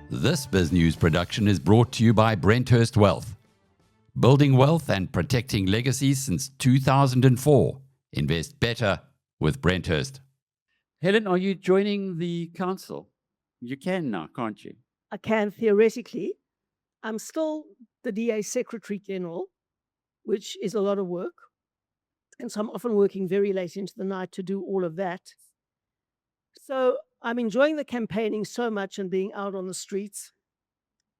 This BizNews production is brought to you by Brenthurst Wealth. Building wealth and protecting legacies since 2004. Invest better with Brenthurst. Helen, are you joining the council? You can now, can't you? I can theoretically. I'm still the DA Secretary General, which is a lot of work. And so I'm often working very late into the night to do all of that. So I'm enjoying the campaigning so much and being out on the streets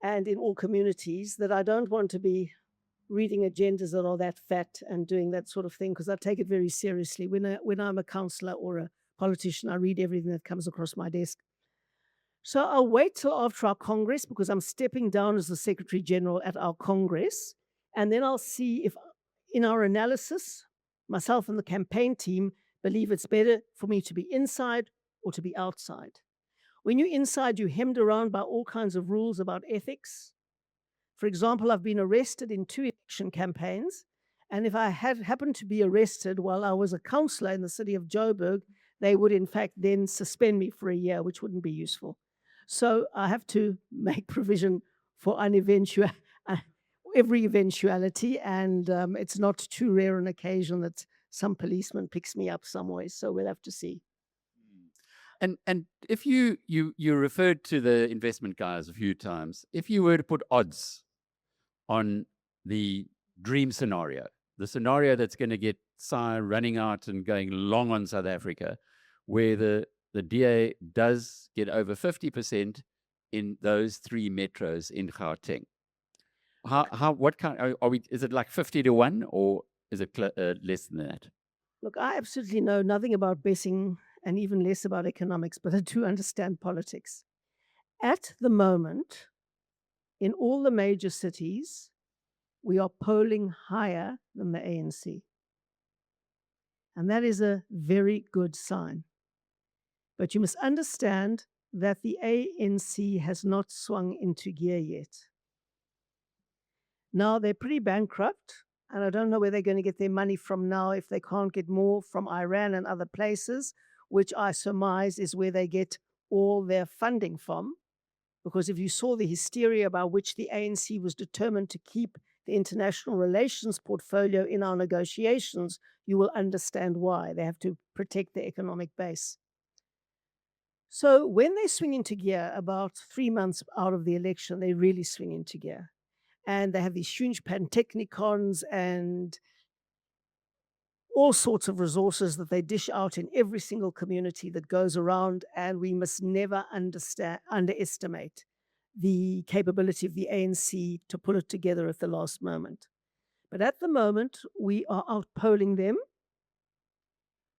and in all communities that I don't want to be reading agendas that are that fat and doing that sort of thing, because I take it very seriously. When I'm a councillor or a politician, I read everything that comes across my desk. So I'll wait till after our Congress, because I'm stepping down as the Secretary General at our Congress, and then I'll see if in our analysis, myself and the campaign team believe it's better for me to be inside or to be outside. When you're inside, you're hemmed around by all kinds of rules about ethics. For example, I've been arrested in 2 election campaigns, and if I had happened to be arrested while I was a councillor in the city of Joburg, they would in fact then suspend me for a year, which wouldn't be useful. So I have to make provision for every eventuality, and it's not too rare an occasion that some policeman picks me up somewhere, so we'll have to see. And if you referred to the investment guys a few times, if you were to put odds on the dream scenario, the scenario that's going to get SAI running out and going long on South Africa, where the DA does get over 50% in those 3 metros in Gauteng, what kind are we? Is it like 50-1, or is it less than that? Look, I absolutely know nothing about betting and even less about economics, but I do understand politics. At the moment, in all the major cities, we are polling higher than the ANC. And that is a very good sign. But you must understand that the ANC has not swung into gear yet. Now, they're pretty bankrupt, and I don't know where they're going to get their money from now if they can't get more from Iran and other places, which I surmise is where they get all their funding from. Because if you saw the hysteria by which the ANC was determined to keep the international relations portfolio in our negotiations, you will understand why. They have to protect their economic base. So when they swing into gear about 3 months out of the election, they really swing into gear. And they have these huge pantechnicons and all sorts of resources that they dish out in every single community that goes around, and we must never underestimate the capability of the ANC to pull it together at the last moment. But at the moment, we are outpolling them,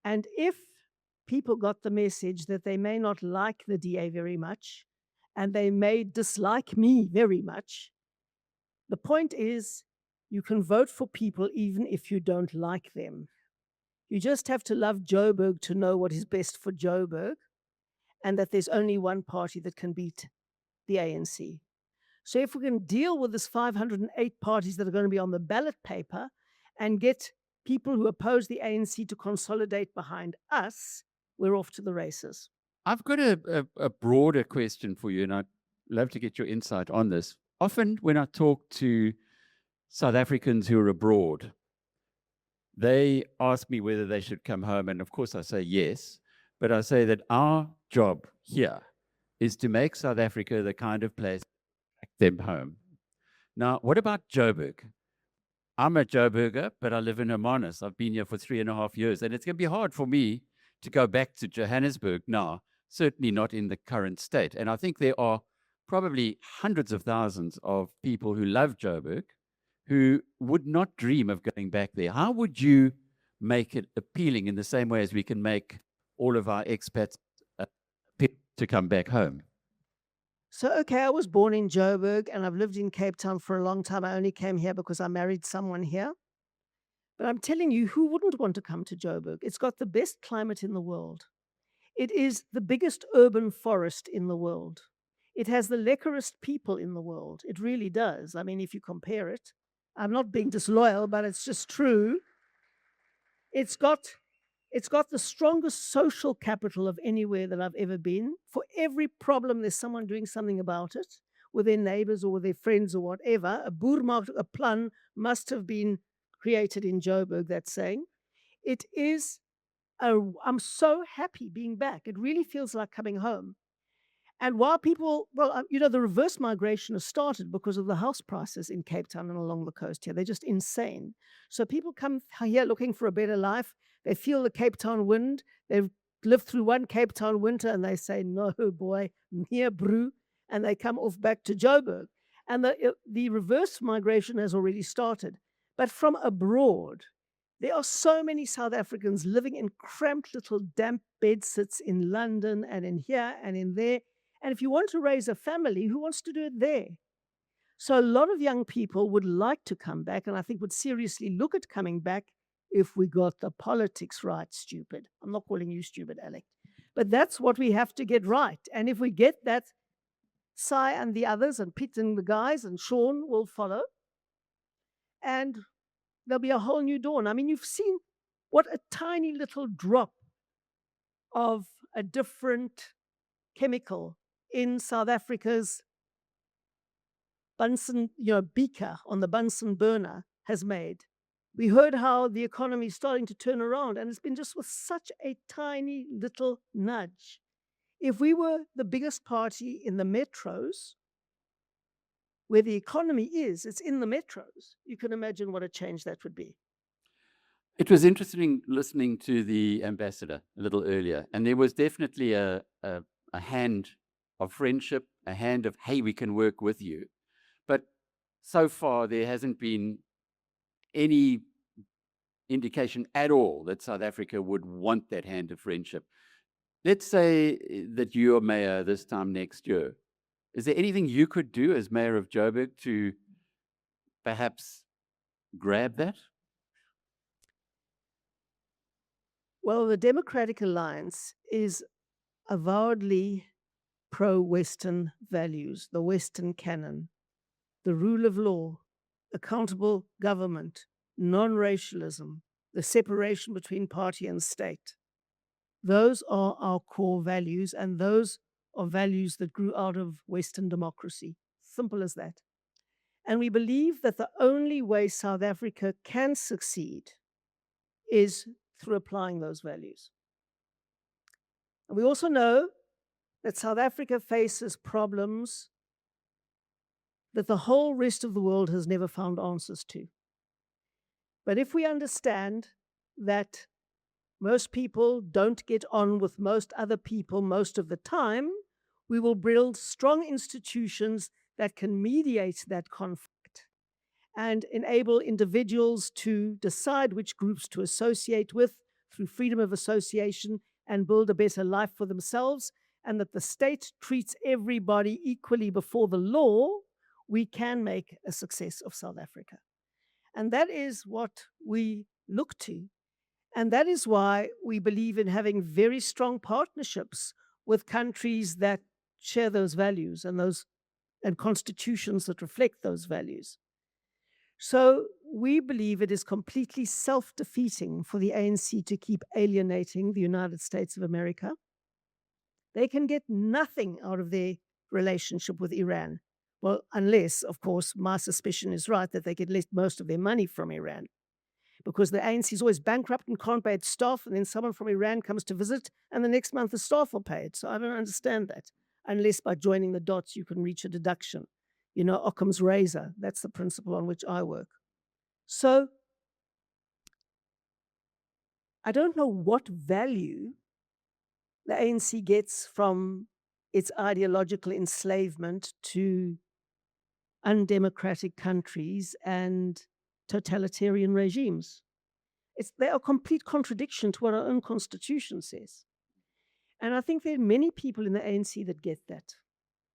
and if people got the message that they may not like the DA very much, and they may dislike me very much, the point is you can vote for people even if you don't like them. You just have to love Joburg to know what is best for Joburg, and that there's only one party that can beat the ANC. So if we can deal with this 508 parties that are going to be on the ballot paper and get people who oppose the ANC to consolidate behind us, we're off to the races. I've got a broader question for you, and I'd love to get your insight on this. Often when I talk to South Africans who are abroad, they ask me whether they should come home, and of course I say yes, but I say that our job here is to make South Africa the kind of place to take them home. Now, what about Joburg? I'm a Joburger, but I live in Hermanus. I've been here for 3.5 years, and it's going to be hard for me to go back to Johannesburg now, certainly not in the current state. And I think there are probably hundreds of thousands of people who love Joburg who would not dream of going back there. How would you make it appealing in the same way as we can make all of our expats to come back home? So, okay, I was born in Joburg and I've lived in Cape Town for a long time. I only came here because I married someone here. But I'm telling you, who wouldn't want to come to Joburg? It's got the best climate in the world. It is the biggest urban forest in the world. It has the leckerest people in the world. It really does. I mean, if you compare it, I'm not being disloyal, but it's just true. It's got It's got the strongest social capital of anywhere that I've ever been. For every problem, there's someone doing something about it with their neighbors or with their friends or whatever. A boermarkt, a plan must have been created in Joburg, that's saying. It is, I'm so happy being back. It really feels like coming home. And while people, the reverse migration has started because of the house prices in Cape Town and along the coast here. They're just insane. So people come here looking for a better life. They feel the Cape Town wind. They've lived through one Cape Town winter and they say, no, boy, here, brew. And they come off back to Joburg. And the reverse migration has already started. But from abroad, there are so many South Africans living in cramped little damp bedsits in London and in here and in there. And if you want to raise a family, who wants to do it there? So a lot of young people would like to come back, and I think would seriously look at coming back if we got the politics right, stupid. I'm not calling you stupid, Alec. But that's what we have to get right. And if we get that, Sai and the others and Pete and the guys and Sean will follow. And there'll be a whole new dawn. I mean, you've seen what a tiny little drop of a different chemical in South Africa's Bunsen, beaker on the Bunsen burner has made. We heard how the economy is starting to turn around, and it's been just with such a tiny little nudge. If we were the biggest party in the metros, where the economy is, it's in the metros, you can imagine what a change that would be. It was interesting listening to the ambassador a little earlier, and there was definitely a hand of friendship, a hand of, hey, we can work with you. But so far, there hasn't been any indication at all that South Africa would want that hand of friendship. Let's say that you're mayor this time next year. Is there anything you could do as mayor of Joburg to perhaps grab that? Well, the Democratic Alliance is avowedly pro-Western values, the Western canon, the rule of law, accountable government, non-racialism, the separation between party and state. Those are our core values, and those are values that grew out of Western democracy. Simple as that. And we believe that the only way South Africa can succeed is through applying those values. And we also know that South Africa faces problems that the whole rest of the world has never found answers to. But if we understand that most people don't get on with most other people most of the time, we will build strong institutions that can mediate that conflict and enable individuals to decide which groups to associate with through freedom of association and build a better life for themselves, and that the state treats everybody equally before the law, we can make a success of South Africa. And that is what we look to. And that is why we believe in having very strong partnerships with countries that share those values and constitutions that reflect those values. So we believe it is completely self-defeating for the ANC to keep alienating the United States of America. They can get nothing out of their relationship with Iran. Well, unless, of course, my suspicion is right that they get most of their money from Iran. Because the ANC is always bankrupt and can't pay its staff, and then someone from Iran comes to visit, and the next month the staff will pay it. So I don't understand that. Unless by joining the dots you can reach a deduction. Occam's razor, that's the principle on which I work. So I don't know what value the ANC gets from its ideological enslavement to undemocratic countries and totalitarian regimes. They are a complete contradiction to what our own constitution says. And I think there are many people in the ANC that get that.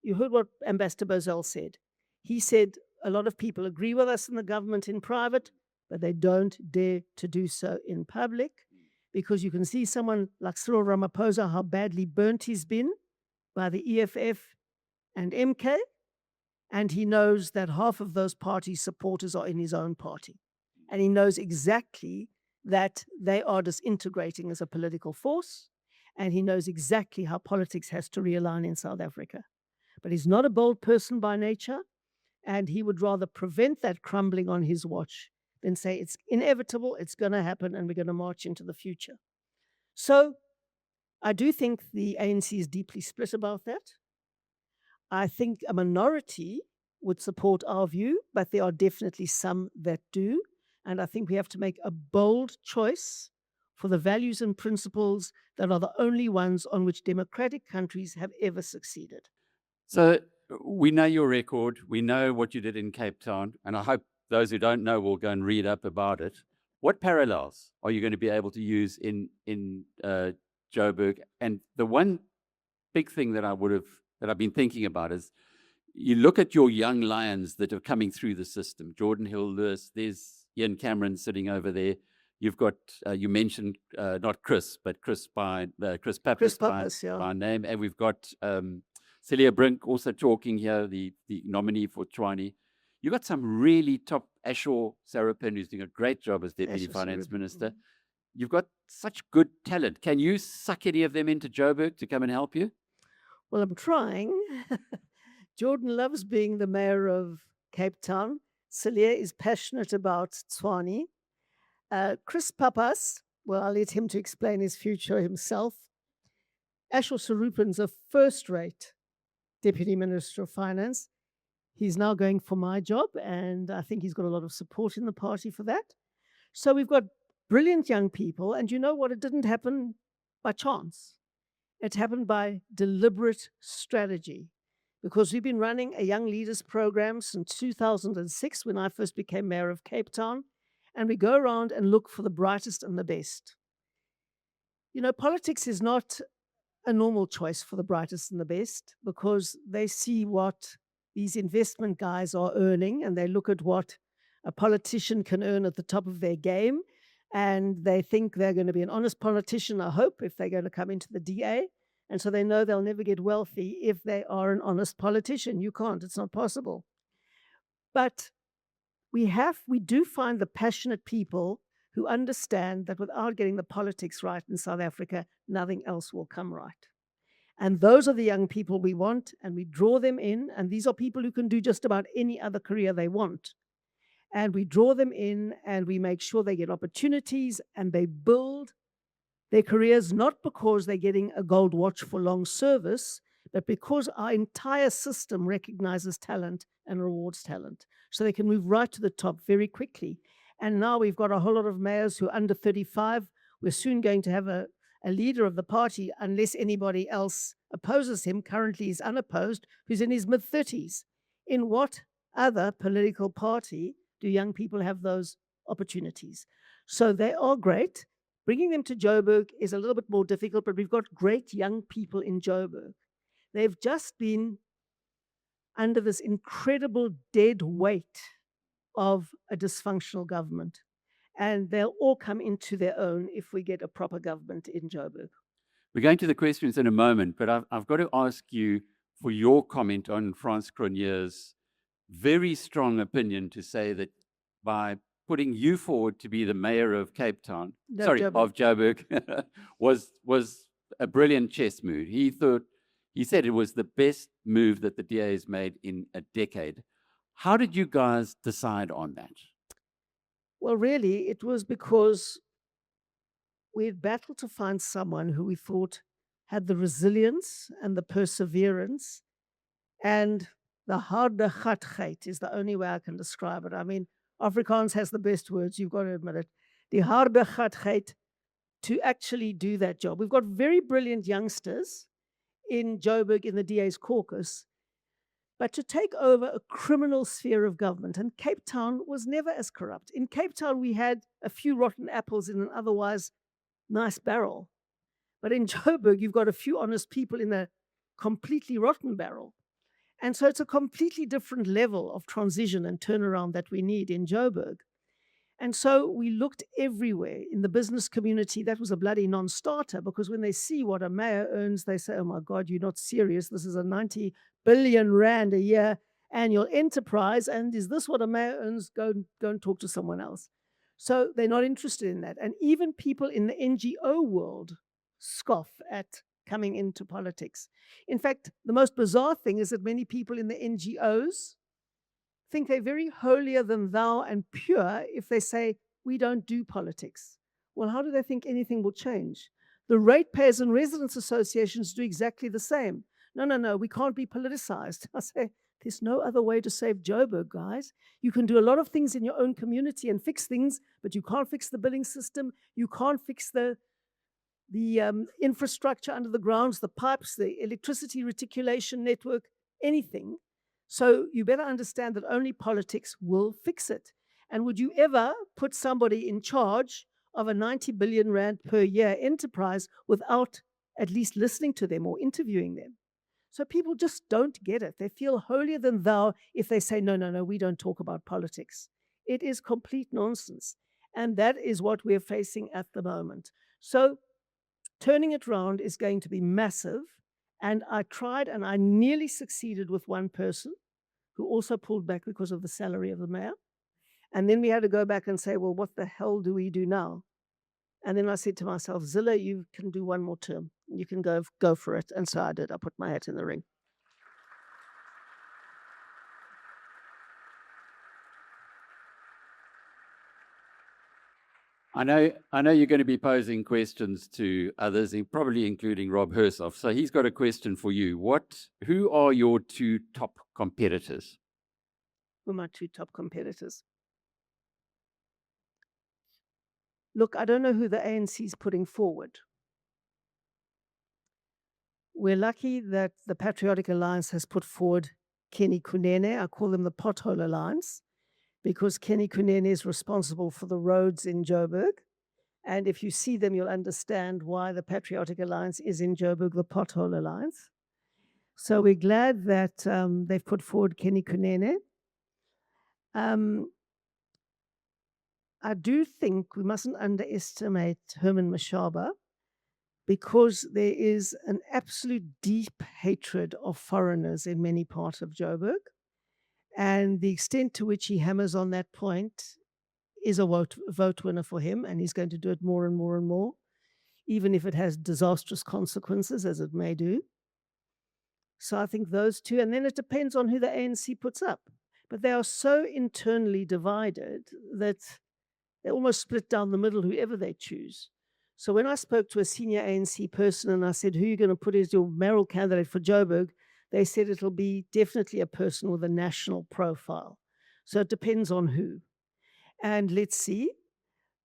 You heard what Ambassador Bozell said. He said a lot of people agree with us in the government in private, but they don't dare to do so in public, because you can see someone like Cyril Ramaphosa, how badly burnt he's been by the EFF and MK, and he knows that half of those party supporters are in his own party. And he knows exactly that they are disintegrating as a political force, and he knows exactly how politics has to realign in South Africa. But he's not a bold person by nature, and he would rather prevent that crumbling on his watch than say it's inevitable, it's going to happen, and we're going to march into the future. So I do think the ANC is deeply split about that. I think a minority would support our view, but there are definitely some that do. And I think we have to make a bold choice for the values and principles that are the only ones on which democratic countries have ever succeeded. So we know your record. We know what you did in Cape Town. And I hope those who don't know will go and read up about it. What parallels are you going to be able to use in Joburg? And the one big thing that I've been thinking about is you look at your young lions that are coming through the system. Jordan Hill-Lewis, there's Ian Cameron sitting over there. You've got, you mentioned not Chris, but Chris Pappas by name. And we've got Celia Brink also talking here, the nominee for Tshwane. You've got some really top, Ashore Sarapin, who's doing a great job as Deputy Finance Minister. You've got such good talent. Can you suck any of them into Joburg to come and help you? Well, I'm trying. Jordan loves being the mayor of Cape Town. Celia is passionate about Tshwane. Chris Pappas, well, I'll let him to explain his future himself. Ashore Sarapin's a first-rate Deputy Minister of Finance. He's now going for my job, and I think he's got a lot of support in the party for that. So we've got brilliant young people, and you know what? It didn't happen by chance. It happened by deliberate strategy, because we've been running a young leaders program since 2006 when I first became mayor of Cape Town, and we go around and look for the brightest and the best. You know, politics is not a normal choice for the brightest and the best, because they see what these investment guys are earning, and they look at what a politician can earn at the top of their game, and they think they're going to be an honest politician, I hope, if they're going to come into the DA. And so they know they'll never get wealthy if they are an honest politician. You can't, it's not possible. But we do find the passionate people who understand that without getting the politics right in South Africa, nothing else will come right. And those are the young people we want, and we draw them in. And these are people who can do just about any other career they want. And we draw them in, and we make sure they get opportunities, and they build their careers, not because they're getting a gold watch for long service, but because our entire system recognizes talent and rewards talent. So they can move right to the top very quickly. And now we've got a whole lot of mayors who are under 35. We're soon going to have a leader of the party, unless anybody else opposes him, currently he's unopposed, who's in his mid-30s. In what other political party do young people have those opportunities? So they are great. Bringing them to Joburg is a little bit more difficult, but we've got great young people in Joburg. They've just been under this incredible dead weight of a dysfunctional government. And they'll all come into their own if we get a proper government in Joburg. We're going to the questions in a moment, but I've got to ask you for your comment on Frans Cronje's very strong opinion to say that by putting you forward to be the mayor of Cape Town, of Joburg, was a brilliant chess move. He said it was the best move that the DA has made in a decade. How did you guys decide on that? Well, really, it was because we had battled to find someone who we thought had the resilience and the perseverance, and the hardigheid is the only way I can describe it. I mean, Afrikaans has the best words, you've got to admit it. The hardigheid to actually do that job. We've got very brilliant youngsters in Joburg in the DA's caucus, but to take over a criminal sphere of government, and Cape Town was never as corrupt. In Cape Town, we had a few rotten apples in an otherwise nice barrel. But in Joburg, you've got a few honest people in a completely rotten barrel. And so it's a completely different level of transition and turnaround that we need in Joburg. And so we looked everywhere in the business community. That was a bloody non-starter, because when they see what a mayor earns, they say, oh my God, you're not serious. This is a 90 billion rand a year annual enterprise. And is this what a mayor earns? Go and talk to someone else. So they're not interested in that. And even people in the NGO world scoff at coming into politics. In fact, the most bizarre thing is that many people in the NGOs think they're very holier than thou and pure if they say, we don't do politics. Well, how do they think anything will change? The ratepayers and residents associations do exactly the same. No, we can't be politicized. I say, there's no other way to save Joburg, guys. You can do a lot of things in your own community and fix things, but you can't fix the billing system. You can't fix the infrastructure under the grounds, the pipes, the electricity reticulation network, anything. So you better understand that only politics will fix it. And would you ever put somebody in charge of a 90 billion rand per year enterprise without at least listening to them or interviewing them? So people just don't get it. They feel holier than thou if they say, no, we don't talk about politics. It is complete nonsense. And that is what we're facing at the moment. So turning it around is going to be massive. And I tried and I nearly succeeded with one person who also pulled back because of the salary of the mayor. And then we had to go back and say, well, what the hell do we do now? And then I said to myself, Zille, you can do one more term. You can go for it. And so I did. I put my hat in the ring. I know you're going to be posing questions to others, probably including Rob Hersoff. So he's got a question for you. Who are your two top competitors? Who are my two top competitors? Look, I don't know who the ANC is putting forward. We're lucky that the Patriotic Alliance has put forward Kenny Kunene. I call them the Pothole Alliance, because Kenny Kunene is responsible for the roads in Joburg. And if you see them, you'll understand why the Patriotic Alliance is in Joburg, the Pothole Alliance. So we're glad that they've put forward Kenny Kunene. I do think we mustn't underestimate Herman Mashaba, because there is an absolute deep hatred of foreigners in many parts of Joburg. And the extent to which he hammers on that point is a vote winner for him, and he's going to do it more and more and more, even if it has disastrous consequences, as it may do. So I think those two, and then it depends on who the ANC puts up. But they are so internally divided that they almost split down the middle, whoever they choose. So when I spoke to a senior ANC person and I said, who are you going to put as your mayoral candidate for Joburg? They said it'll be definitely a person with a national profile. So it depends on who. And let's see.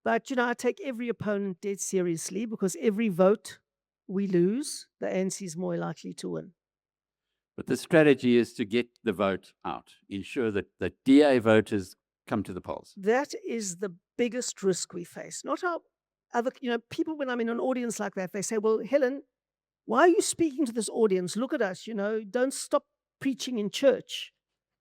But, I take every opponent dead seriously, because every vote we lose, the ANC is more likely to win. But the strategy is to get the vote out, ensure that the DA voters come to the polls. That is the biggest risk we face. Not our other, people, when I'm in an audience like that, they say, well, Helen, why are you speaking to this audience? Look at us, don't stop preaching in church.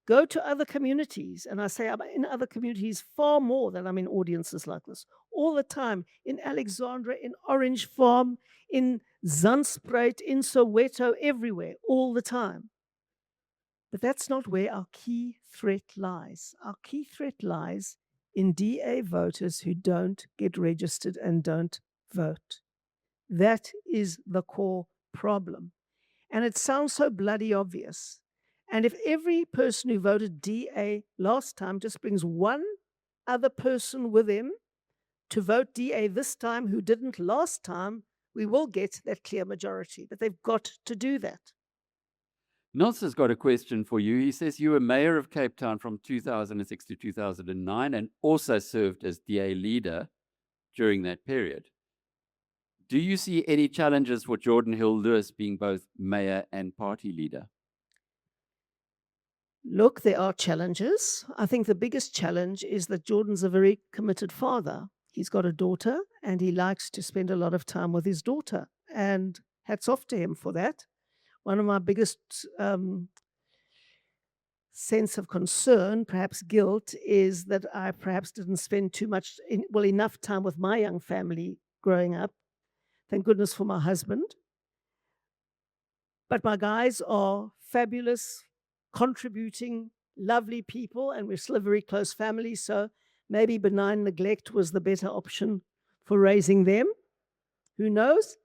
Go to other communities. And I say, I'm in other communities far more than I'm in audiences like this. All the time, in Alexandra, in Orange Farm, in Zandspruit, in Soweto, everywhere, all the time. But that's not where our key threat lies. Our key threat lies in DA voters who don't get registered and don't vote. That is the core problem. And it sounds so bloody obvious. And if every person who voted DA last time just brings one other person with him to vote DA this time who didn't last time, we will get that clear majority. But they've got to do that. Nelson's got a question for you. He says you were mayor of Cape Town from 2006 to 2009 and also served as DA leader during that period. Do you see any challenges for Jordan Hill-Lewis being both mayor and party leader? Look, there are challenges. I think the biggest challenge is that Jordan's a very committed father. He's got a daughter and he likes to spend a lot of time with his daughter. And hats off to him for that. One of my biggest sense of concern, perhaps guilt, is that I perhaps didn't spend enough time with my young family growing up. Thank goodness for my husband. But my guys are fabulous, contributing, lovely people, and we're still a very close family. So Maybe benign neglect was the better option for raising them. Who knows?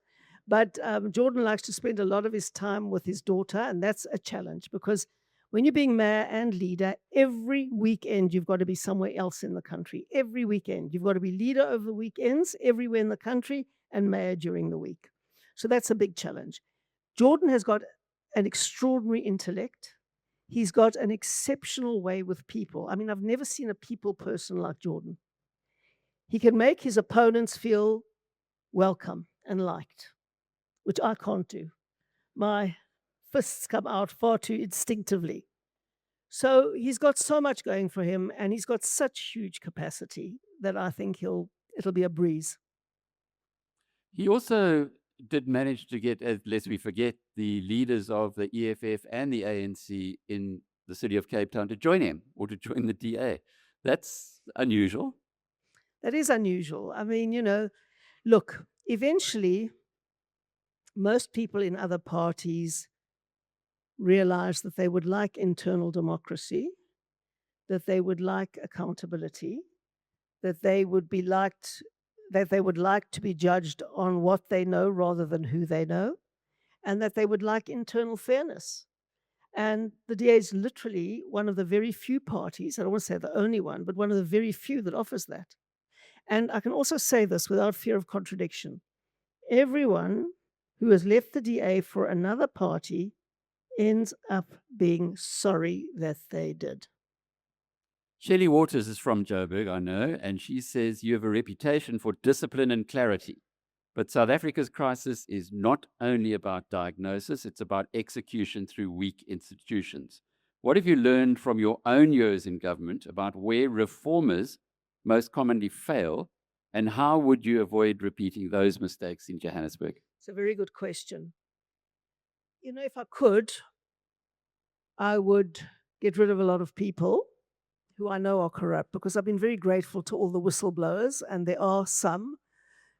But Jordan likes to spend a lot of his time with his daughter, and that's a challenge because when you're being mayor and leader, every weekend you've got to be somewhere else in the country. Every weekend. You've got to be leader over the weekends everywhere in the country and mayor during the week. So that's a big challenge. Jordan has got an extraordinary intellect. He's got an exceptional way with people. I mean, I've never seen a people person like Jordan. He can make his opponents feel welcome and liked, which I can't do. My fists come out far too instinctively. So he's got so much going for him, and he's got such huge capacity that I think it'll be a breeze. He also did manage to get, lest we forget, the leaders of the EFF and the ANC in the city of Cape Town to join him or to join the DA. That's unusual. That is unusual. I mean, look, eventually, most people in other parties realize that they would like internal democracy, that they would like accountability, that they would like to be judged on what they know rather than who they know, and that they would like internal fairness. And the DA is literally one of the very few parties, I don't want to say the only one, but one of the very few that offers that. And I can also say this without fear of contradiction. Everyone who has left the DA for another party ends up being sorry that they did. Shelley Waters is from Joburg, I know, and she says you have a reputation for discipline and clarity. But South Africa's crisis is not only about diagnosis, it's about execution through weak institutions. What have you learned from your own years in government about where reformers most commonly fail, and how would you avoid repeating those mistakes in Johannesburg? It's a very good question. If I could, I would get rid of a lot of people who I know are corrupt, because I've been very grateful to all the whistleblowers, and there are some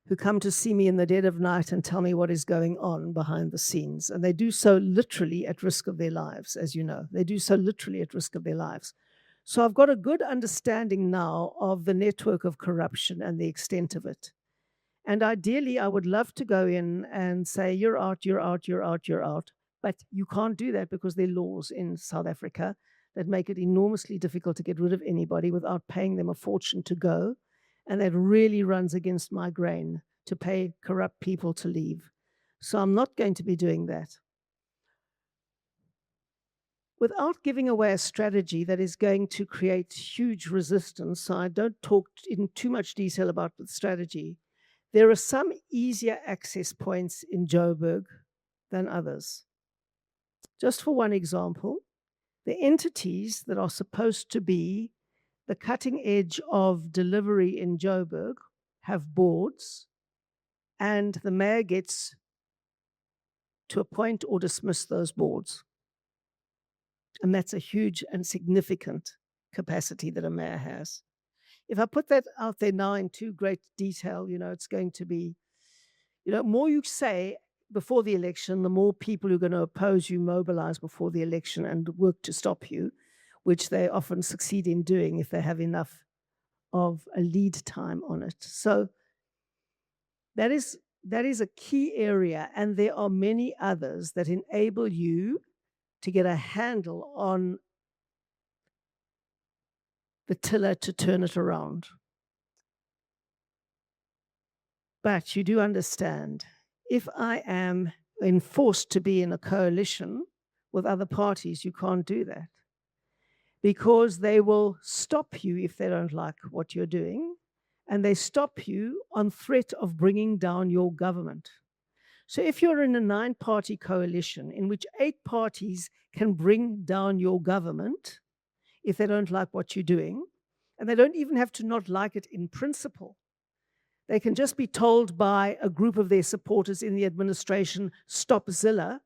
who come to see me in the dead of night and tell me what is going on behind the scenes. And they do so literally at risk of their lives, as you know. They do so literally at risk of their lives. So I've got a good understanding now of the network of corruption and the extent of it. And ideally, I would love to go in and say, you're out, you're out, you're out, you're out. But you can't do that because there are laws in South Africa that make it enormously difficult to get rid of anybody without paying them a fortune to go. And that really runs against my grain to pay corrupt people to leave. So I'm not going to be doing that. Without giving away a strategy that is going to create huge resistance, so I don't talk in too much detail about the strategy, there are some easier access points in Joburg than others. Just for one example, the entities that are supposed to be the cutting edge of delivery in Joburg have boards, and the mayor gets to appoint or dismiss those boards. And that's a huge and significant capacity that a mayor has. If I put that out there now in too great detail, it's going to be, more you say before the election, the more people who are going to oppose you mobilize before the election and work to stop you, which they often succeed in doing if they have enough of a lead time on it. So that is a key area, and there are many others that enable you to get a handle on the tiller to turn it around. But you do understand, if I am enforced to be in a coalition with other parties, you can't do that, because they will stop you if they don't like what you're doing, and they stop you on threat of bringing down your government. So if you're in a 9-party coalition in which 8 parties can bring down your government if they don't like what you're doing, and they don't even have to not like it in principle, they can just be told by a group of their supporters in the administration, stop Zille,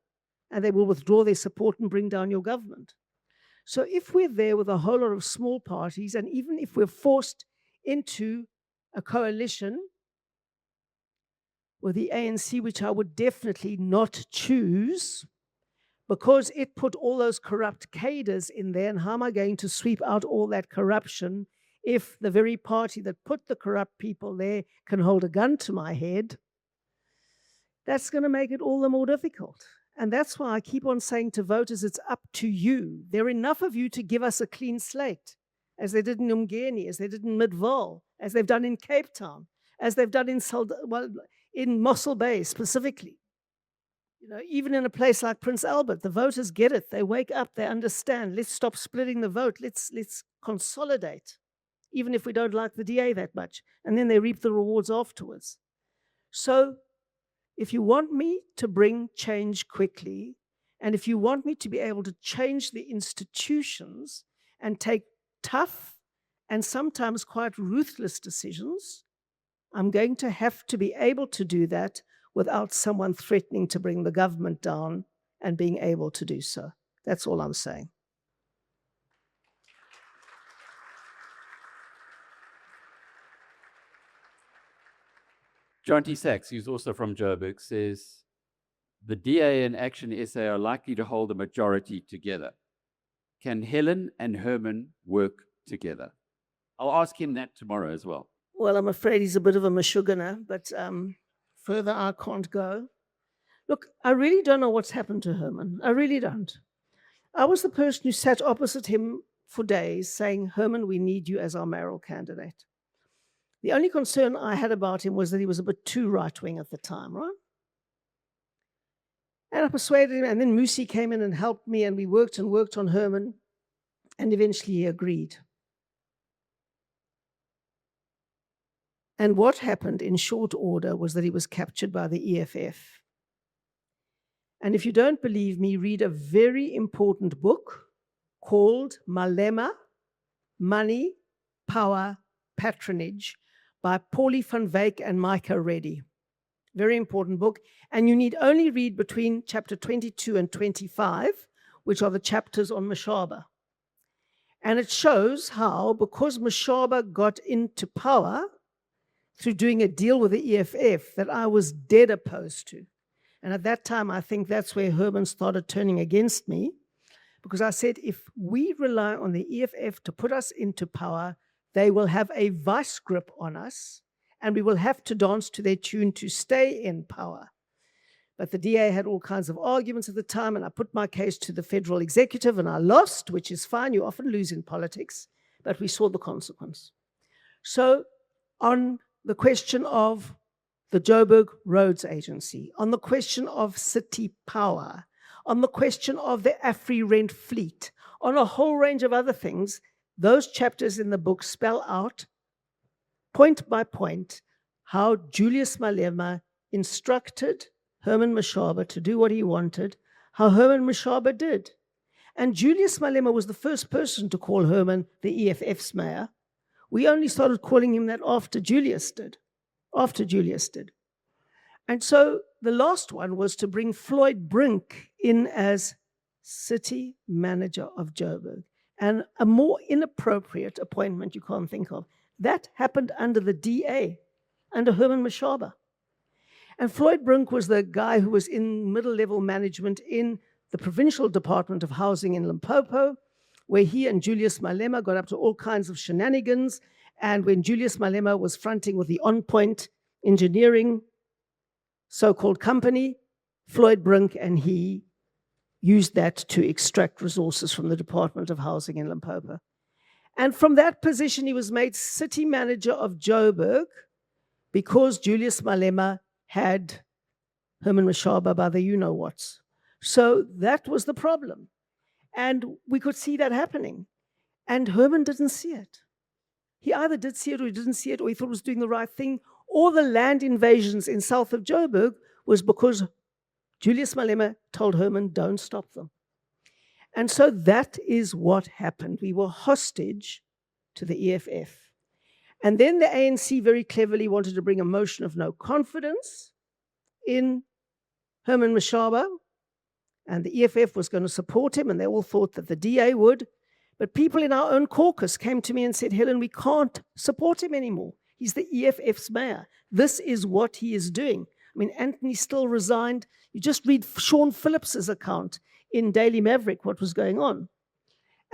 and they will withdraw their support and bring down your government. So if we're there with a whole lot of small parties, and even if we're forced into a coalition with the ANC, which I would definitely not choose, because it put all those corrupt cadres in there, and how am I going to sweep out all that corruption if the very party that put the corrupt people there can hold a gun to my head, that's going to make it all the more difficult. And that's why I keep on saying to voters, it's up to you. There are enough of you to give us a clean slate, as they did in Umgeni, as they did in Midvaal, as they've done in Cape Town, as they've done in Mossel Bay specifically. Even in a place like Prince Albert, the voters get it. They wake up, they understand. Let's stop splitting the vote. Let's consolidate, even if we don't like the DA that much. And then they reap the rewards afterwards. So if you want me to bring change quickly, and if you want me to be able to change the institutions and take tough and sometimes quite ruthless decisions, I'm going to have to be able to do that without someone threatening to bring the government down and being able to do so. That's all I'm saying. John T. Sachs, who's also from Joburg, says, the DA and Action SA are likely to hold a majority together. Can Helen and Herman work together? I'll ask him that tomorrow as well. Well, I'm afraid he's a bit of a mashugana, but further I can't go. Look, I really don't know what's happened to Herman. I really don't. I was the person who sat opposite him for days saying, Herman, we need you as our mayoral candidate. The only concern I had about him was that he was a bit too right-wing at the time, right? And I persuaded him, and then Musi came in and helped me, and we worked on Herman, and eventually he agreed. And what happened in short order was that he was captured by the EFF. And if you don't believe me, read a very important book called Malema, Money, Power, Patronage by Paulie van Wyk and Micah Reddy. Very important book. And you need only read between chapter 22 and 25, which are the chapters on Mashaba. And it shows how, because Mashaba got into power through doing a deal with the EFF that I was dead opposed to. And at that time, I think that's where Herman started turning against me, because I said, if we rely on the EFF to put us into power, they will have a vice grip on us, and we will have to dance to their tune to stay in power. But the DA had all kinds of arguments at the time, and I put my case to the federal executive, and I lost, which is fine. You often lose in politics, but we saw the consequence. So on the question of the Joburg Roads Agency, on the question of city power, on the question of the AfriRent fleet, on a whole range of other things, those chapters in the book spell out, point by point, how Julius Malema instructed Herman Mashaba to do what he wanted, how Herman Mashaba did. And Julius Malema was the first person to call Herman the EFF's mayor. We only started calling him that after Julius did. And so the last one was to bring Floyd Brink in as city manager of Joburg. And a more inappropriate appointment you can't think of. That happened under the DA, under Herman Mashaba. And Floyd Brink was the guy who was in middle-level management in the Provincial Department of Housing in Limpopo, where he and Julius Malema got up to all kinds of shenanigans. And when Julius Malema was fronting with the On Point Engineering so-called company, Floyd Brink and he used that to extract resources from the Department of Housing in Limpopo. And from that position, he was made city manager of Joburg because Julius Malema had Herman Mashaba by the you-know-whats. So that was the problem. And we could see that happening. And Herman didn't see it. He either did see it or he didn't see it, or he thought he was doing the right thing. All the land invasions in south of Joburg was because Julius Malema told Herman, don't stop them. And so that is what happened. We were hostage to the EFF. And then the ANC very cleverly wanted to bring a motion of no confidence in Herman Mashaba. And the EFF was going to support him, and they all thought that the DA would. But people in our own caucus came to me and said, Helen, we can't support him anymore. He's the EFF's mayor. This is what he is doing. I mean, Anthony still resigned. You just read Sean Phillips's account in Daily Maverick, what was going on.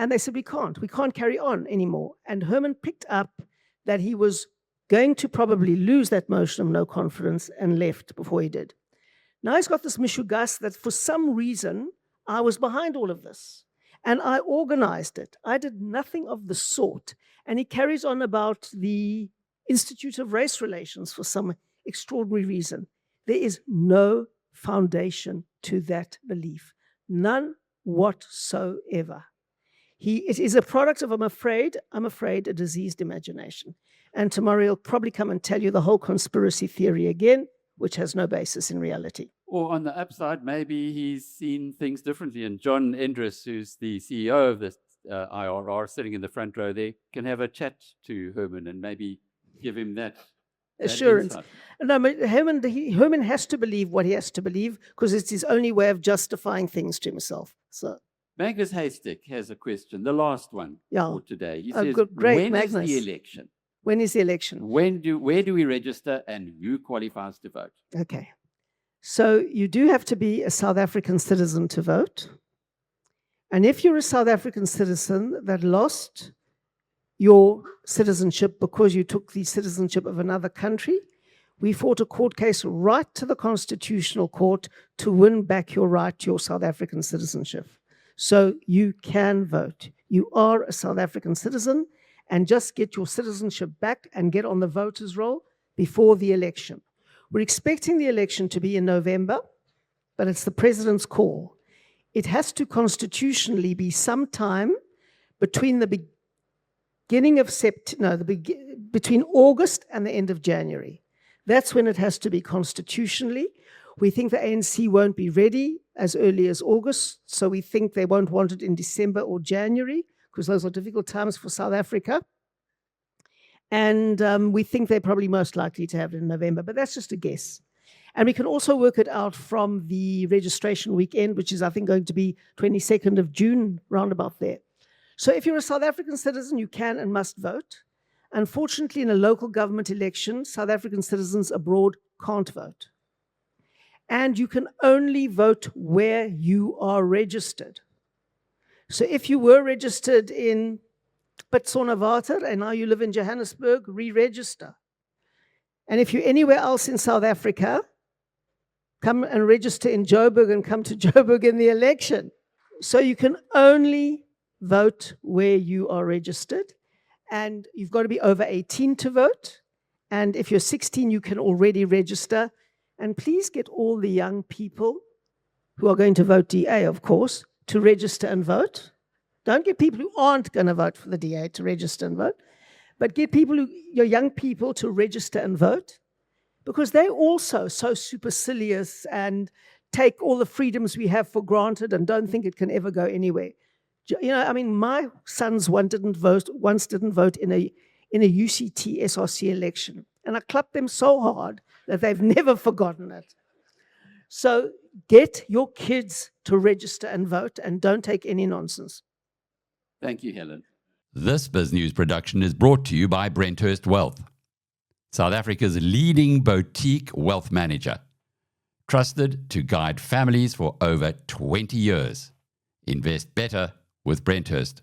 And they said, we can't carry on anymore. And Herman picked up that he was going to probably lose that motion of no confidence and left before he did. Now he's got this mishugas that for some reason I was behind all of this and I organized it. I did nothing of the sort. And he carries on about the Institute of Race Relations for some extraordinary reason. There is no foundation to that belief. None whatsoever. It is a product of, I'm afraid, a diseased imagination. And tomorrow he'll probably come and tell you the whole conspiracy theory again, which has no basis in reality. Or on the upside, maybe he's seen things differently. And John Endres, who's the CEO of this IRR, sitting in the front row there, can have a chat to Herman and maybe give him that assurance. insight. No, but Herman has to believe what he has to believe because it's his only way of justifying things to himself. So Magnus Haystick has a question, the last one for today. He says, great, when Magnus. is the election? When is the election? Where do we register and who qualifies to vote? Okay. So you do have to be a South African citizen to vote. And if you're a South African citizen that lost your citizenship because you took the citizenship of another country, we fought a court case right to the Constitutional Court to win back your right to your South African citizenship. So you can vote. You are a South African citizen, and just get your citizenship back and get on the voters' roll before the election. We're expecting the election to be in November, but it's the president's call. It has to constitutionally be sometime between the beginning of between August and the end of January. That's when it has to be constitutionally. We think the ANC won't be ready as early as August, so we think they won't want it in December or January, because those are difficult times for South Africa. And we think they're probably most likely to have it in November, but that's just a guess. And we can also work it out from the registration weekend, which is, I think, going to be 22nd of June, roundabout there. So if you're a South African citizen, you can and must vote. Unfortunately, in a local government election, South African citizens abroad can't vote. And you can only vote where you are registered. So if you were registered in Pitsonavater and now you live in Johannesburg, re-register. And if you're anywhere else in South Africa, come and register in Joburg and come to Joburg in the election. So you can only vote where you are registered. And you've got to be over 18 to vote. And if you're 16, you can already register. And please get all the young people who are going to vote DA, of course, to register and vote. Don't get people who aren't going to vote for the DA to register and vote, but get your young people to register and vote, because they're also so supercilious and take all the freedoms we have for granted and don't think it can ever go anywhere. You know, I mean, my sons once didn't vote in a UCT SRC election, and I clapped them so hard that they've never forgotten it. So get your kids to register and vote, and don't take any nonsense. Thank you, Helen. This BizNews production is brought to you by Brenthurst Wealth, South Africa's leading boutique wealth manager, trusted to guide families for over 20 years. Invest better with Brenthurst.